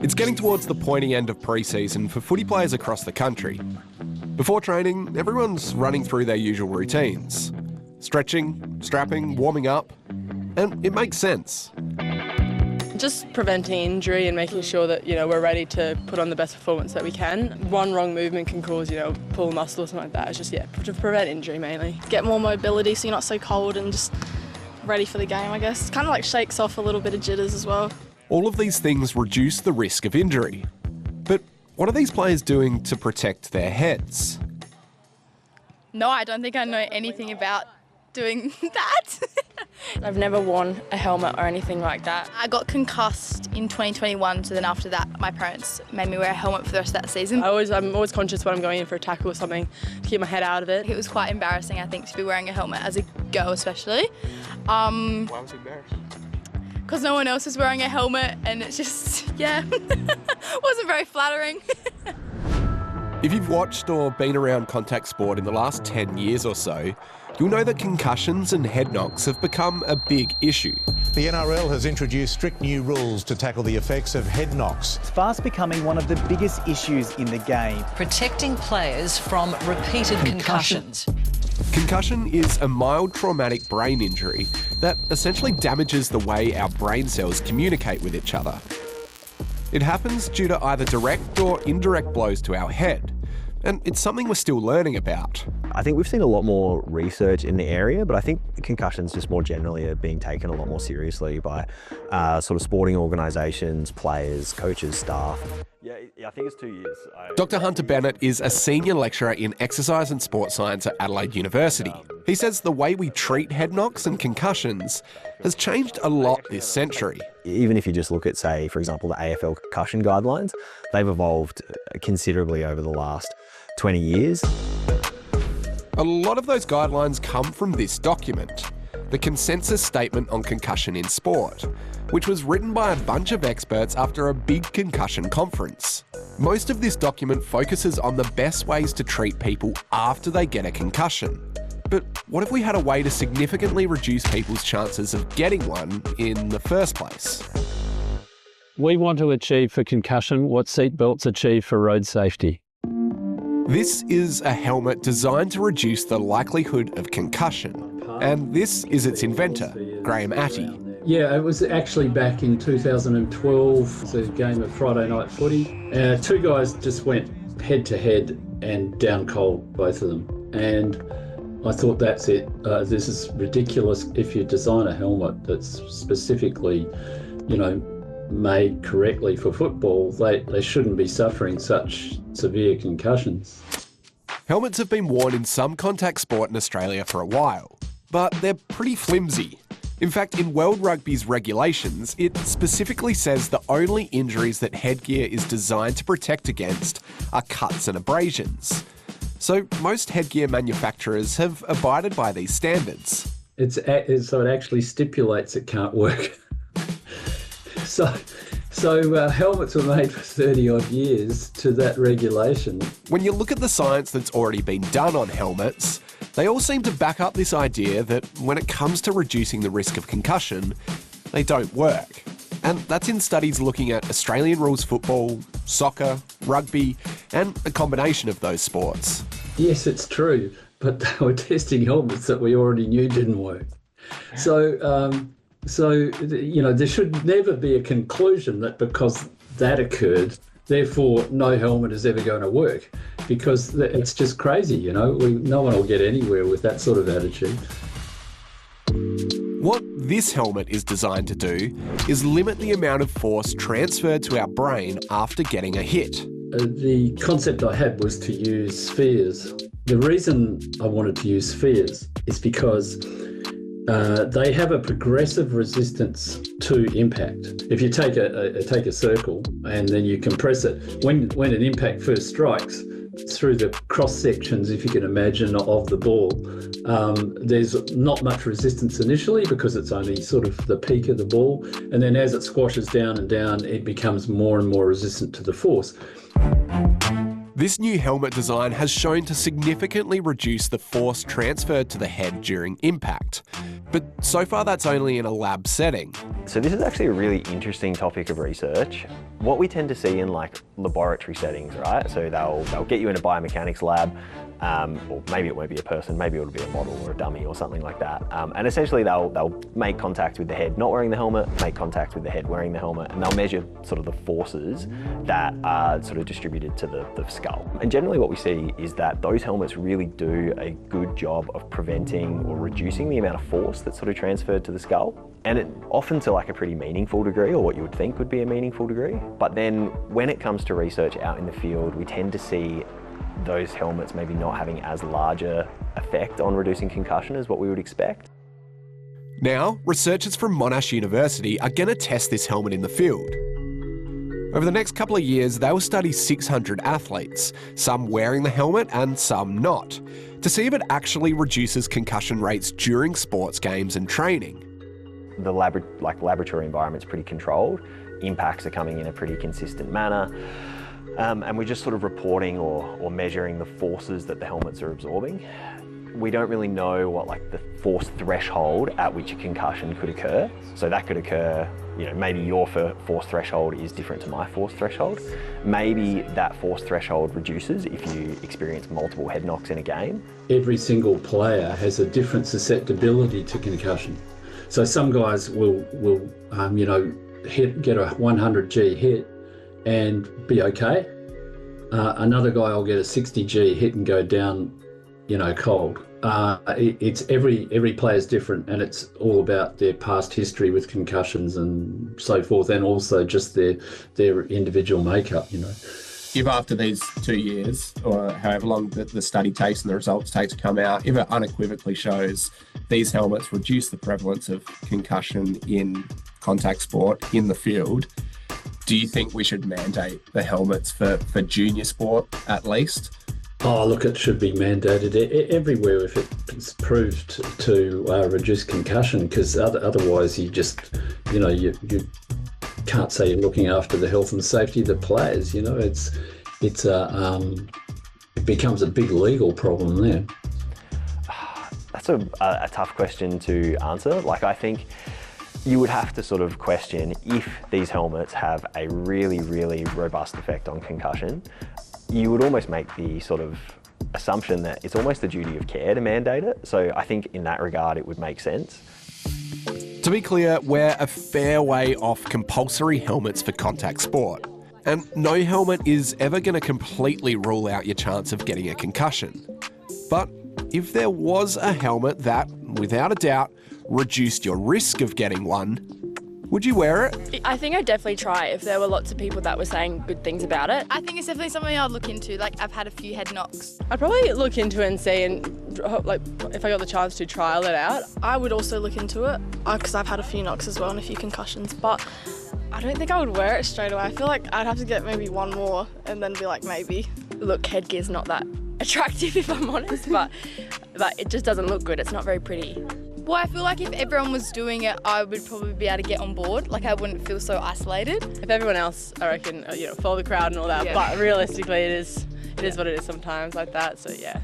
It's getting towards the pointy end of pre-season for footy players across the country. Before training, everyone's running through their usual routines. Stretching, strapping, warming up. And it makes sense. Just preventing injury and making sure that, we're ready to put on the best performance that we can. One wrong movement can cause, pull a muscle or something like that. It's just, to prevent injury mainly. Get more mobility so you're not so cold and just ready for the game, I guess. Kind of like shakes off a little bit of jitters as well. All of these things reduce the risk of injury. But what are these players doing to protect their heads? No, I don't think I know anything about doing that. I've never worn a helmet or anything like that. I got concussed in 2021, so then after that, my parents made me wear a helmet for the rest of that season. I'm always conscious when I'm going in for a tackle or something to keep my head out of it. It was quite embarrassing, I think, to be wearing a helmet as a girl especially. Why was it embarrassing? Because no one else was wearing a helmet and it's just, wasn't very flattering. If you've watched or been around contact sport in the last 10 years or so, you'll know that concussions and head knocks have become a big issue. The NRL has introduced strict new rules to tackle the effects of head knocks. It's fast becoming one of the biggest issues in the game. Protecting players from repeated concussions. Concussion is a mild traumatic brain injury that essentially damages the way our brain cells communicate with each other. It happens due to either direct or indirect blows to our head, and it's something we're still learning about. I think we've seen a lot more research in the area, but I think concussions just more generally are being taken a lot more seriously by sort of sporting organisations, players, coaches, staff. Yeah, I think it's 2 years. Dr. Hunter Bennett is a senior lecturer in exercise and sports science at Adelaide University. He says the way we treat head knocks and concussions has changed a lot this century. Even if you just look at, say, for example, the AFL concussion guidelines, they've evolved considerably over the last 20 years. A lot of those guidelines come from this document, the Consensus Statement on Concussion in Sport, which was written by a bunch of experts after a big concussion conference. Most of this document focuses on the best ways to treat people after they get a concussion. But what if we had a way to significantly reduce people's chances of getting one in the first place? We want to achieve for concussion what seatbelts achieve for road safety. This is a helmet designed to reduce the likelihood of concussion. And this is its inventor, Graham Atty. Yeah, it was actually back in 2012. It's a game of Friday night footy. Two guys just went head to head and down cold, both of them. And I thought, that's it. This is ridiculous. If you design a helmet that's specifically, made correctly for football, they shouldn't be suffering such severe concussions. Helmets have been worn in some contact sport in Australia for a while, but they're pretty flimsy. In fact, in World Rugby's regulations, it specifically says the only injuries that headgear is designed to protect against are cuts and abrasions. So most headgear manufacturers have abided by these standards. So it actually stipulates it can't work. So helmets were made for 30 odd years to that regulation. When you look at the science that's already been done on helmets, they all seem to back up this idea that when it comes to reducing the risk of concussion, they don't work. And that's in studies looking at Australian rules football, soccer, rugby, and a combination of those sports. Yes, it's true, but they were testing helmets that we already knew didn't work. So there should never be a conclusion that because that occurred, therefore no helmet is ever going to work, because it's just crazy, no one will get anywhere with that sort of attitude. What this helmet is designed to do is limit the amount of force transferred to our brain after getting a hit. The concept I had was to use spheres. The reason I wanted to use spheres is because they have a progressive resistance to impact. If you take a circle and then you compress it, when an impact first strikes, through the cross sections, if you can imagine, of the ball, there's not much resistance initially because it's only sort of the peak of the ball, and then as it squashes down and down, it becomes more and more resistant to the force. This new helmet design has shown to significantly reduce the force transferred to the head during impact. But so far that's only in a lab setting. So this is actually a really interesting topic of research. What we tend to see in like laboratory settings, right? So they'll get you in a biomechanics lab, or maybe it won't be a person, maybe it'll be a model or a dummy or something like that. And essentially they'll make contact with the head not wearing the helmet, make contact with the head wearing the helmet, and they'll measure sort of the forces that are sort of distributed to the skull. And generally what we see is that those helmets really do a good job of preventing or reducing the amount of force that's sort of transferred to the skull. And it often to like a pretty meaningful degree, or what you would think would be a meaningful degree. But then when it comes to research out in the field, we tend to see those helmets maybe not having as large a effect on reducing concussion as what we would expect. Now, researchers from Monash University are going to test this helmet in the field. Over the next couple of years, they will study 600 athletes, some wearing the helmet and some not, to see if it actually reduces concussion rates during sports games and training. The laboratory environment's pretty controlled, impacts are coming in a pretty consistent manner, and we're just sort of reporting or measuring the forces that the helmets are absorbing. We don't really know what like the force threshold at which a concussion could occur. So that could occur, you know, maybe your force threshold is different to my force threshold. Maybe that force threshold reduces if you experience multiple head knocks in a game. Every single player has a different susceptibility to concussion. So some guys will get a 100G hit and be okay. Another guy will get a 60G hit and go down, cold. It's every player's different, and it's all about their past history with concussions and so forth, and also just their individual makeup. If after these 2 years, or however long the study takes and the results take to come out, if it unequivocally shows these helmets reduce the prevalence of concussion in contact sport in the field, do you think we should mandate the helmets for junior sport at least? Oh, look, it should be mandated everywhere if it's proved to reduce concussion, because otherwise you just, you can't say you're looking after the health and safety of the players. It becomes a big legal problem there. That's a tough question to answer. I think you would have to sort of question if these helmets have a really, really robust effect on concussion. You would almost make the sort of assumption that it's almost the duty of care to mandate it. So I think in that regard, it would make sense. To be clear, we're a fair way off compulsory helmets for contact sport. And no helmet is ever going to completely rule out your chance of getting a concussion. But if there was a helmet that, without a doubt, reduced your risk of getting one, would you wear it? I think I'd definitely try it if there were lots of people that were saying good things about it. I think it's definitely something I'd look into. I've had a few head knocks. I'd probably look into it and see, and if I got the chance to trial it out. I would also look into it because I've had a few knocks as well and a few concussions, but I don't think I would wear it straight away. I feel like I'd have to get maybe one more and then be like, maybe. Look, headgear's not that attractive if I'm honest, but it just doesn't look good. It's not very pretty. Well, I feel like if everyone was doing it, I would probably be able to get on board. I wouldn't feel so isolated. If everyone else, I reckon, follow the crowd and all that. Yeah. But realistically, it is what it is sometimes like that. So yeah.